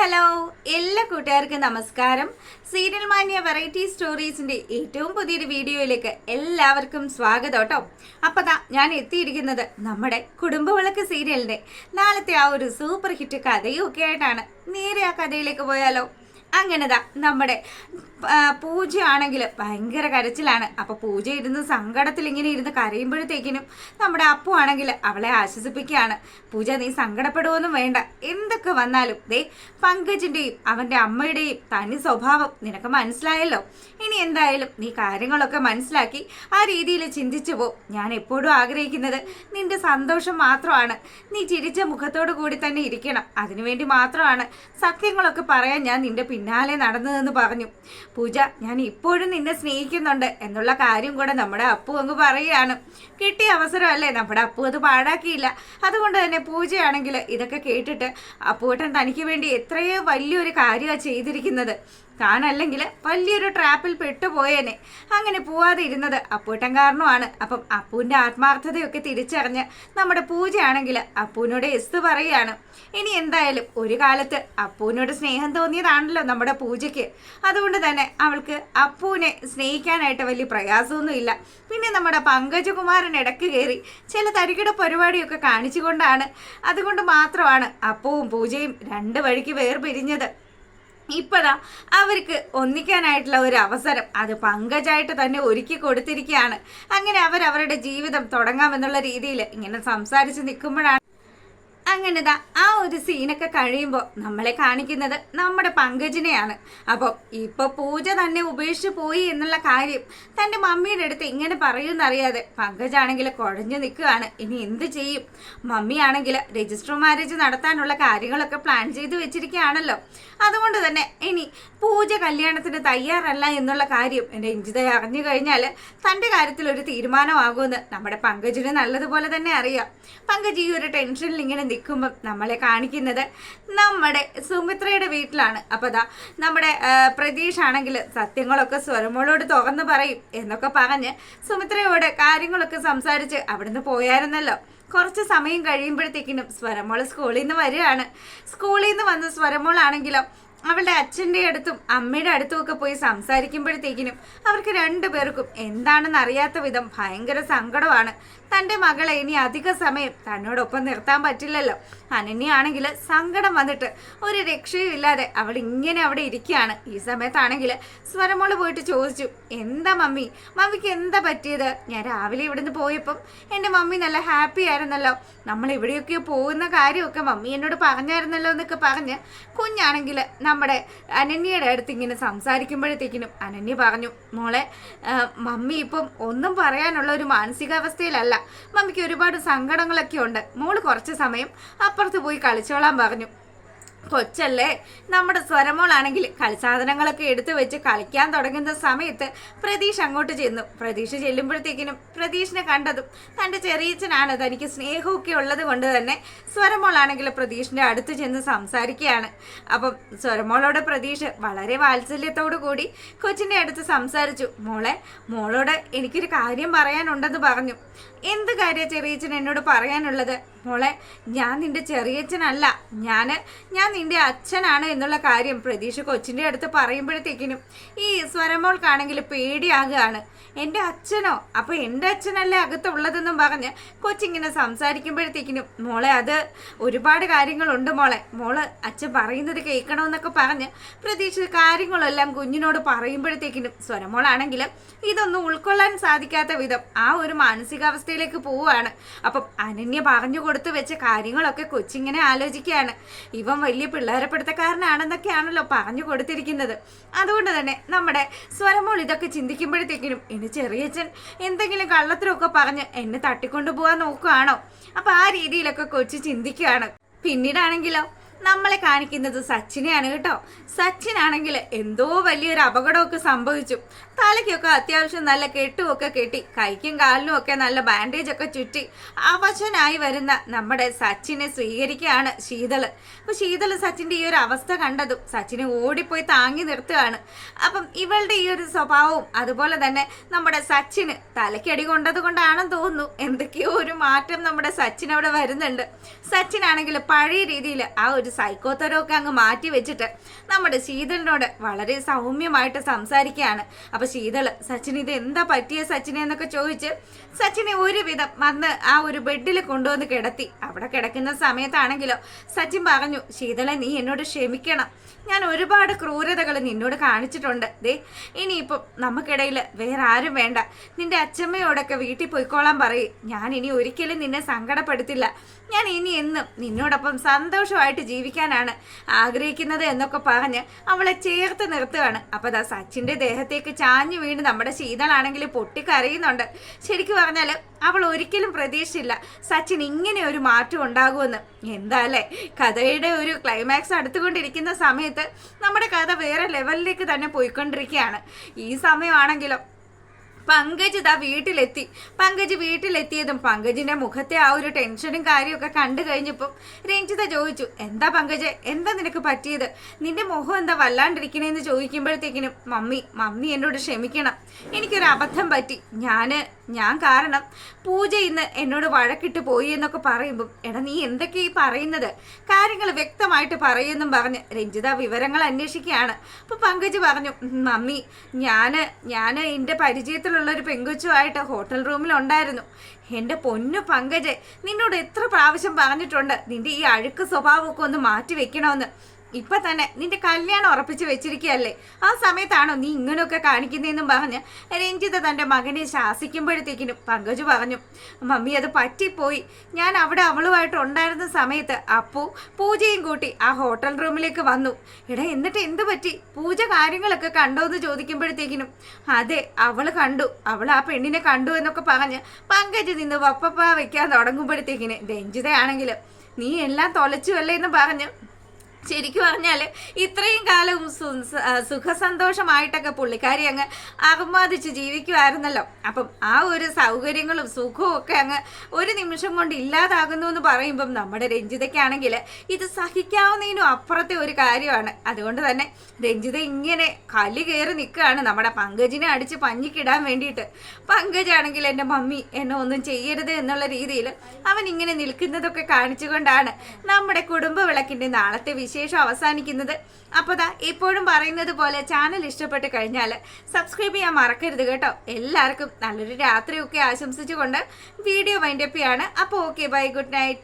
Hello, എല്ലാ കൂട്ടുകാർക്കും നമസ്കാരം. സീരിയൽ മാനിയ വെറൈറ്റി സ്റ്റോറീസിന്റെ ഏറ്റവും പുതിയൊരു വീഡിയോയിലേക്ക് എല്ലാവർക്കും സ്വാഗതം കേട്ടോ. അപ്പതാ ഞാൻ എത്തിയിരിക്കുന്നത് നമ്മുടെ കുടുംബവിളക്ക് സീരിയലിന്റെ നാളത്തെ ആ ഒരു സൂപ്പർ ഹിറ്റ് കഥയും ഒക്കെ ആയിട്ടാണ്. നേരെ ആ കഥയിലേക്ക് പോയാലോ? അങ്ങനെതാ നമ്മുടെ പൂജ ആണെങ്കിൽ ഭയങ്കര കരച്ചിലാണ്. അപ്പൊ പൂജ ഇരുന്ന് സങ്കടത്തിൽ ഇങ്ങനെ ഇരുന്ന് കരയുമ്പോഴത്തേക്കിനും നമ്മുടെ അപ്പു ആണെങ്കിൽ അവളെ ആശ്വസിപ്പിക്കുകയാണ്. പൂജ, നീ സങ്കടപ്പെടുവൊന്നും വേണ്ട, എന്തൊക്കെ വന്നാലും ദേ പങ്കജിന്റെയും അവന്റെ അമ്മയുടെയും തനി സ്വഭാവം നിനക്ക് മനസ്സിലായല്ലോ. ഇനി എന്തായാലും നീ കാര്യങ്ങളൊക്കെ മനസ്സിലാക്കി ആ രീതിയിൽ ചിന്തിച്ചു പോ. ഞാൻ എപ്പോഴും ആഗ്രഹിക്കുന്നത് നിന്റെ സന്തോഷം മാത്രമാണ്. നീ ചിരിച്ച മുഖത്തോടു കൂടി തന്നെ ഇരിക്കണം. അതിനുവേണ്ടി മാത്രമാണ് സത്യങ്ങളൊക്കെ പറയാൻ ഞാൻ നിന്റെ പിന്നാലെ നടന്നതെന്ന് പറഞ്ഞു. പൂജ, ഞാൻ ഇപ്പോഴും നിന്നെ സ്നേഹിക്കുന്നുണ്ട് എന്നുള്ള കാര്യം കൂടെ നമ്മുടെ അപ്പു അങ്ങ് പറയുകയാണ്. കിട്ടിയ അവസരമല്ലേ, നമ്മുടെ അപ്പു അത് പാഴാക്കിയില്ല. അതുകൊണ്ട് തന്നെ പൂജയാണെങ്കിൽ ഇതൊക്കെ കേട്ടിട്ട് അപ്പൂട്ടൻ തനിക്ക് വേണ്ടി എത്രയോ വലിയൊരു കാര്യമാണ് ചെയ്തിരിക്കുന്നത്. താനല്ലെങ്കിൽ വലിയൊരു ട്രാപ്പിൽ പെട്ടുപോയേനെ. അങ്ങനെ പോവാതെ ഇരുന്നത് അപ്പൂട്ടൻ കാരണമാണ്. അപ്പം അപ്പൂവിൻ്റെ ആത്മാർത്ഥതയൊക്കെ തിരിച്ചറിഞ്ഞ് നമ്മുടെ പൂജയാണെങ്കിൽ അപ്പൂവിനോട് എസ് പറയുകയാണ്. ഇനി എന്തായാലും ഒരു കാലത്ത് അപ്പൂവിനോട് സ്നേഹം തോന്നിയതാണല്ലോ നമ്മുടെ പൂജയ്ക്ക്. അതുകൊണ്ട് തന്നെ അവൾക്ക് അപ്പൂവിനെ സ്നേഹിക്കാനായിട്ട് വലിയ പ്രയാസമൊന്നുമില്ല. പിന്നെ നമ്മുടെ പങ്കജകുമാരൻ ഇടയ്ക്ക് കയറി ചില തരികിട പരിപാടിയൊക്കെ കാണിച്ചുകൊണ്ടാണ്, അതുകൊണ്ട് മാത്രമാണ് അപ്പുവും പൂജയും രണ്ട് വഴിക്ക് വേർപിരിഞ്ഞത്. ഇപ്പതാ അവർക്ക് ഒന്നിക്കാനായിട്ടുള്ള ഒരു അവസരം അത് പങ്കജായിട്ട് തന്നെ ഒരുക്കി കൊടുത്തിരിക്കുകയാണ്. അങ്ങനെ അവരവരുടെ ജീവിതം തുടങ്ങാമെന്നുള്ള രീതിയിൽ ഇങ്ങനെ സംസാരിച്ച് നിൽക്കുമ്പോഴാണ് അങ്ങനെതാ ആ ഒരു സീനൊക്കെ കഴിയുമ്പോൾ നമ്മളെ കാണിക്കുന്നത് നമ്മുടെ പങ്കജിനെയാണ്. അപ്പോൾ ഇപ്പോൾ പൂജ തന്നെ ഉപേക്ഷിച്ച് പോയി എന്നുള്ള കാര്യം തൻ്റെ മമ്മിയുടെ അടുത്ത് ഇങ്ങനെ പറയുമെന്നറിയാതെ പങ്കജാണെങ്കിൽ കുഴഞ്ഞു നിൽക്കുകയാണ്. ഇനി എന്ത് ചെയ്യും? മമ്മിയാണെങ്കിൽ രജിസ്റ്റർ മാരേജ് നടത്താനുള്ള കാര്യങ്ങളൊക്കെ പ്ലാൻ ചെയ്ത് വെച്ചിരിക്കുകയാണല്ലോ. അതുകൊണ്ട് തന്നെ ഇനി പൂജ കല്യാണത്തിന് തയ്യാറല്ല എന്നുള്ള കാര്യം എൻ്റെ ഇഞ്ചിത അറിഞ്ഞു കഴിഞ്ഞാൽ തൻ്റെ കാര്യത്തിൽ ഒരു തീരുമാനമാകുമെന്ന് നമ്മുടെ പങ്കജിന് നല്ലതുപോലെ തന്നെ അറിയാം. പങ്കജ് ഈ ഒരു ടെൻഷനിൽ ഇങ്ങനെ നിൽക്കുമ്പം നമ്മളെ കാണിക്കുന്നത് നമ്മുടെ സുമിത്രയുടെ വീട്ടിലാണ്. അപ്പോൾ അതാ നമ്മുടെ പ്രതീഷ് ആണെങ്കിൽ സത്യങ്ങളൊക്കെ സ്വരമോളോട് തുറന്ന് പറയും എന്നൊക്കെ പറഞ്ഞ് സുമിത്രയോട് കാര്യങ്ങളൊക്കെ സംസാരിച്ച് അവിടുന്ന് പോയായിരുന്നല്ലോ. കുറച്ച് സമയം കഴിയുമ്പോഴത്തേക്കിനും സ്വരമോൾ സ്കൂളിൽ നിന്ന് വരികയാണ്. സ്കൂളിൽ നിന്ന് വന്ന് സ്വരമോളാണെങ്കിലോ അവളുടെ അച്ഛൻ്റെ അടുത്തും അമ്മയുടെ അടുത്തും ഒക്കെ പോയി സംസാരിക്കുമ്പോഴത്തേക്കിനും അവർക്ക് രണ്ടുപേർക്കും എന്താണെന്ന് അറിയാത്ത വിധം ഭയങ്കര സങ്കടമാണ്. തൻ്റെ മകളെ ഇനി അധിക സമയം തന്നോടൊപ്പം നിർത്താൻ പറ്റില്ലല്ലോ. അനന്യയാണെങ്കിൽ സങ്കടം വന്നിട്ട് ഒരു രക്ഷയും ഇല്ലാതെ അവൾ ഇങ്ങനെ അവിടെ ഇരിക്കുകയാണ്. ഈ സമയത്താണെങ്കിൽ സ്വരമോള് പോയിട്ട് ചോദിച്ചു, എന്താ മമ്മി, മമ്മിക്ക് എന്താ പറ്റിയത്? ഞാൻ രാവിലെ ഇവിടുന്ന് പോയപ്പം എൻ്റെ മമ്മി നല്ല ഹാപ്പി ആയിരുന്നല്ലോ, നമ്മൾ എവിടെയൊക്കെയോ പോകുന്ന കാര്യമൊക്കെ മമ്മി എന്നോട് പറഞ്ഞായിരുന്നല്ലോ എന്നൊക്കെ പറഞ്ഞ് കുഞ്ഞാണെങ്കിൽ നമ്മുടെ അനന്യയുടെ അടുത്ത് ഇങ്ങനെ സംസാരിക്കുമ്പോഴത്തേക്കിനും അനന്യ പറഞ്ഞു, മോളെ മമ്മി ഇപ്പം ഒന്നും പറയാനുള്ള ഒരു മാനസികാവസ്ഥയിലല്ല, മമ്മിക്ക് ഒരുപാട് സങ്കടങ്ങളൊക്കെ ഉണ്ട്, മോള് കുറച്ച് സമയം അപ്പുറത്ത് പോയി കളിച്ചോളാൻ പറഞ്ഞു. കൊച്ചല്ലേ നമ്മുടെ സ്വരമോളാണെങ്കിൽ കളിസാധനങ്ങളൊക്കെ എടുത്തു വെച്ച് കളിക്കാൻ തുടങ്ങുന്ന സമയത്ത് പ്രതീഷ് അങ്ങോട്ട് ചെന്നു. പ്രതീഷ് ചെല്ലുമ്പോഴത്തേക്കിനും പ്രതീഷിനെ കണ്ടതും തൻ്റെ ചെറിയച്ഛനാണ്, തനിക്ക് സ്നേഹമൊക്കെ ഉള്ളത് കൊണ്ട് തന്നെ സ്വരമോളാണെങ്കിൽ പ്രതീഷിൻ്റെ അടുത്ത് ചെന്ന് സംസാരിക്കുകയാണ്. അപ്പം സ്വരമോളോട് പ്രതീഷ് വളരെ വാത്സല്യത്തോടു കൂടി കൊച്ചിൻ്റെ അടുത്ത് സംസാരിച്ചു. മോളോട് എനിക്കൊരു കാര്യം പറയാനുണ്ടെന്ന് പറഞ്ഞു. എന്ത് കാര്യം ചെറിയച്ഛൻ എന്നോട് പറയാനുള്ളത്? മോളെ, ഞാൻ നിന്റെ ചെറിയച്ഛനല്ല, ഞാൻ നിന്റെ അച്ഛനാണ് എന്നുള്ള കാര്യം പ്രതീക്ഷ കൊച്ചിൻ്റെ അടുത്ത് പറയുമ്പോഴത്തേക്കിനും ഈ സ്വരമോൾക്കാണെങ്കിൽ പേടിയാകുകയാണ്. എൻ്റെ അച്ഛനോ? അപ്പോൾ എൻ്റെ അച്ഛനല്ലേ അകത്തുള്ളതെന്നും പറഞ്ഞ് കൊച്ചിങ്ങനെ സംസാരിക്കുമ്പോഴത്തേക്കിനും മോളെ, അത് ഒരുപാട് കാര്യങ്ങളുണ്ട് മോള് അച്ഛൻ പറയുന്നത് കേൾക്കണമെന്നൊക്കെ പറഞ്ഞ് പ്രതീക്ഷ കാര്യങ്ങളെല്ലാം കുഞ്ഞിനോട് പറയുമ്പോഴത്തേക്കിനും സ്വരമോളാണെങ്കിൽ ഇതൊന്നും ഉൾക്കൊള്ളാൻ സാധിക്കാത്ത വിധം ആ ഒരു മാനസികാവസ്ഥയിലേക്ക് പോവുകയാണ്. അപ്പം അനന്യ പറഞ്ഞു കൊടുത്തു വെച്ച കാര്യങ്ങളൊക്കെ കൊച്ചിങ്ങനെ ആലോചിക്കുകയാണ്. ഇവൻ വലിയ പിള്ളേരപ്പെടുത്തക്കാരനാണെന്നൊക്കെയാണല്ലോ പറഞ്ഞു കൊടുത്തിരിക്കുന്നത്. അതുകൊണ്ട് തന്നെ നമ്മുടെ സ്വരമോൾ ഇതൊക്കെ ചിന്തിക്കുമ്പോഴത്തേക്കിനും ഇനി ചെറിയച്ഛൻ എന്തെങ്കിലും കള്ളത്തരമൊക്കെ പറഞ്ഞ് എന്നെ തട്ടിക്കൊണ്ടു പോകാൻ നോക്കുകയാണോ? അപ്പം ആ രീതിയിലൊക്കെ കൊച്ചി ചിന്തിക്കുകയാണ്. പിന്നീടാണെങ്കിലോ നമ്മളെ കാണിക്കുന്നത് സച്ചിനെയാണ് കേട്ടോ. സച്ചിനാണെങ്കിൽ എന്തോ വലിയൊരു അപകടമൊക്കെ സംഭവിച്ചു. തലയ്ക്കൊക്കെ അത്യാവശ്യം നല്ല കെട്ടുമൊക്കെ കെട്ടി, കൈക്കും കാലിനും ഒക്കെ നല്ല ബാൻഡേജൊക്കെ ചുറ്റി അവശനായി വരുന്ന നമ്മുടെ സച്ചിനെ സ്വീകരിക്കുകയാണ് ശീതള്. അപ്പോൾ ശീതള് സച്ചിൻ്റെ ഈ ഒരു അവസ്ഥ കണ്ടതും സച്ചിനെ ഓടിപ്പോയി താങ്ങി നിർത്തുകയാണ്. അപ്പം ഇവളുടെ ഈ ഒരു സ്വഭാവവും അതുപോലെ തന്നെ നമ്മുടെ സച്ചിന് തലയ്ക്കടി കൊണ്ടത് കൊണ്ടാണെന്ന് തോന്നുന്നു എന്തൊക്കെയോ ഒരു മാറ്റം നമ്മുടെ സച്ചിൻ അവിടെ വരുന്നുണ്ട്. സച്ചിനാണെങ്കിൽ പഴയ രീതിയിൽ ആ ഒരു സൈക്കോത്തരമൊക്കെ അങ്ങ് മാറ്റി വെച്ചിട്ട് നമ്മുടെ ശീതളിനോട് വളരെ സൗമ്യമായിട്ട് സംസാരിക്കുകയാണ്. അപ്പൊ ശീതള് സച്ചിൻ ഇത് എന്താ പറ്റിയ സച്ചിനെ എന്നൊക്കെ ചോദിച്ച് സച്ചിനെ ഒരുവിധം വന്ന് ആ ഒരു ബെഡിൽ കൊണ്ടുവന്ന് കിടത്തി. അവിടെ കിടക്കുന്ന സമയത്താണെങ്കിലോ സച്ചിൻ പറഞ്ഞു, ശീതളെ നീ എന്നോട് ക്ഷമിക്കണം, ഞാൻ ഒരുപാട് ക്രൂരതകൾ നിന്നോട് കാണിച്ചിട്ടുണ്ട്. ദേ ഇനിയിപ്പം നമുക്കിടയിൽ വേറെ ആരും വേണ്ട, നിന്റെ അച്ഛമ്മയോടൊക്കെ വീട്ടിൽ പോയിക്കോളാൻ പറയും. ഞാൻ ഇനി ഒരിക്കലും നിന്നെ സങ്കടപ്പെടുത്തില്ല, ഞാൻ ഇനി എന്നും നിന്നോടൊപ്പം സന്തോഷമായിട്ട് ജീവിക്കാനാണ് ആഗ്രഹിക്കുന്നത് എന്നൊക്കെ പറഞ്ഞ് അവളെ ചേർത്ത് നിർത്തുകയാണ്. അപ്പോൾ ദാ സച്ചിൻ്റെ ദേഹത്തേക്ക് ചാഞ്ഞു വീണ് നമ്മുടെ ശീതളാണെങ്കിൽ പൊട്ടിക്കരയുന്നുണ്ട്. ശരിക്കും പറഞ്ഞാൽ അവൾ ഒരിക്കലും പ്രതീക്ഷിച്ചില്ല സച്ചിൻ ഇങ്ങനെ ഒരു മാറ്റം ഉണ്ടാകുമെന്ന്. എന്താല്ലേ കഥയുടെ ഒരു ക്ലൈമാക്സ് അടുത്തുകൊണ്ടിരിക്കുന്ന സമയത്ത് നമ്മുടെ കഥ വേറെ ലെവലിലേക്ക് തന്നെ പോയിക്കൊണ്ടിരിക്കുകയാണ്. ഈ സമയമാണെങ്കിലോ പങ്കജ് ഇതാ വീട്ടിലെത്തി. പങ്കജ് വീട്ടിലെത്തിയതും പങ്കജിന്റെ മുഖത്തെ ആ ഒരു ടെൻഷനും കാര്യമൊക്കെ കണ്ടു കഴിഞ്ഞപ്പോൾ രഞ്ജിത ചോദിച്ചു, എന്താ പങ്കജ്, എന്താ നിനക്ക് പറ്റിയത്, നിന്റെ മുഖം എന്താ വല്ലാണ്ടിരിക്കണേന്ന് ചോദിക്കുമ്പോഴത്തേക്കിനും മമ്മി എന്നോട് ക്ഷമിക്കണം, എനിക്കൊരു അബദ്ധം പറ്റി, ഞാൻ കാരണം പൂജ ഇന്ന് എന്നോട് വഴക്കിട്ട് പോയി എന്നൊക്കെ പറയുമ്പം എടാ നീ എന്തൊക്കെയാ ഈ പറയുന്നത്, കാര്യങ്ങൾ വ്യക്തമായിട്ട് പറയുമെന്നും പറഞ്ഞ് രഞ്ജിത വിവരങ്ങൾ അന്വേഷിക്കുകയാണ്. അപ്പോൾ പങ്കജ് പറഞ്ഞു, മമ്മി ഞാൻ എൻ്റെ പരിചയത്തിലുള്ള ഒരു പെങ്കൊച്ചുമായിട്ട് ഹോട്ടൽ റൂമിലുണ്ടായിരുന്നു. എൻ്റെ പൊന്നു പങ്കജ്, നിന്നോട് എത്ര പ്രാവശ്യം പറഞ്ഞിട്ടുണ്ട് നിന്റെ ഈ അഴുക്ക് സ്വഭാവമൊക്കെ ഒന്ന് മാറ്റി വെക്കണമെന്ന്. ഇപ്പൊ തന്നെ നിന്റെ കല്യാണം ഉറപ്പിച്ച് വെച്ചിരിക്കുകയല്ലേ, ആ സമയത്താണോ നീ ഇങ്ങനെയൊക്കെ കാണിക്കുന്നതെന്നും പറഞ്ഞ് രഞ്ജിത തൻ്റെ മകനെ ശാസിക്കുമ്പോഴത്തേക്കിനും പങ്കജ് പറഞ്ഞു, മമ്മി അത് പറ്റിപ്പോയി, ഞാൻ അവിടെ അവളുമായിട്ട് ഉണ്ടായിരുന്ന സമയത്ത് അപ്പു പൂജയും കൂട്ടി ആ ഹോട്ടൽ റൂമിലേക്ക് വന്നു. എടാ എന്നിട്ട് എന്ത് പറ്റി, പൂജ കാര്യങ്ങളൊക്കെ കണ്ടോ എന്ന് ചോദിക്കുമ്പോഴത്തേക്കിനും അതെ അവൾ കണ്ടു, അവൾ ആ പെണ്ണിനെ കണ്ടു എന്നൊക്കെ പറഞ്ഞ് പങ്കജ് നിന്ന് വപ്പപ്പ വെക്കാൻ തുടങ്ങുമ്പോഴത്തേക്കിന് രഞ്ജിതയാണെങ്കിലും നീ എല്ലാം തൊലച്ചുവല്ലേ എന്ന് പറഞ്ഞു. ശരിക്കും പറഞ്ഞാൽ ഇത്രയും കാലം സുഖസന്തോഷമായിട്ടൊക്കെ പുള്ളിക്കാരി അങ്ങ് ആഹ്ലാദിച്ച് ജീവിക്കുമായിരുന്നല്ലോ. അപ്പം ആ ഒരു സൗകര്യങ്ങളും സുഖവും ഒക്കെ അങ്ങ് ഒരു നിമിഷം കൊണ്ട് ഇല്ലാതാകുന്നു എന്ന് പറയുമ്പം നമ്മുടെ രഞ്ജിതയ്ക്കാണെങ്കിൽ ഇത് സഹിക്കാവുന്നതിനും അപ്പുറത്തെ ഒരു കാര്യമാണ്. അതുകൊണ്ട് തന്നെ രഞ്ജിത ഇങ്ങനെ കലി കയറി നിൽക്കുകയാണ് നമ്മുടെ പങ്കജിനെ അടിച്ച് പഞ്ഞിക്കിടാൻ വേണ്ടിയിട്ട്. പങ്കജാണെങ്കിൽ എൻ്റെ മമ്മി എന്നെ ഒന്നും ചെയ്യരുത് എന്നുള്ള രീതിയിൽ അവൻ ഇങ്ങനെ നിൽക്കുന്നതൊക്കെ കാണിച്ചുകൊണ്ടാണ് നമ്മുടെ കുടുംബ വിളക്കിൻ്റെ നാളത്തെ വിശേഷം അവസാനിക്കുന്നത്. അപ്പോൾ ദാ എപ്പോഴും പറയുന്നത് പോലെ ചാനൽ ഇഷ്ടപ്പെട്ട് കഴിഞ്ഞാൽ സബ്സ്ക്രൈബ് ചെയ്യാൻ മറക്കരുത് കേട്ടോ. എല്ലാവർക്കും നല്ലൊരു രാത്രിയൊക്കെ ആശംസിച്ചുകൊണ്ട് വീഡിയോ വൈൻഡപ്പ് ചെയ്യാണ്. അപ്പോൾ ഓക്കെ, ബൈ, ഗുഡ് നൈറ്റ്.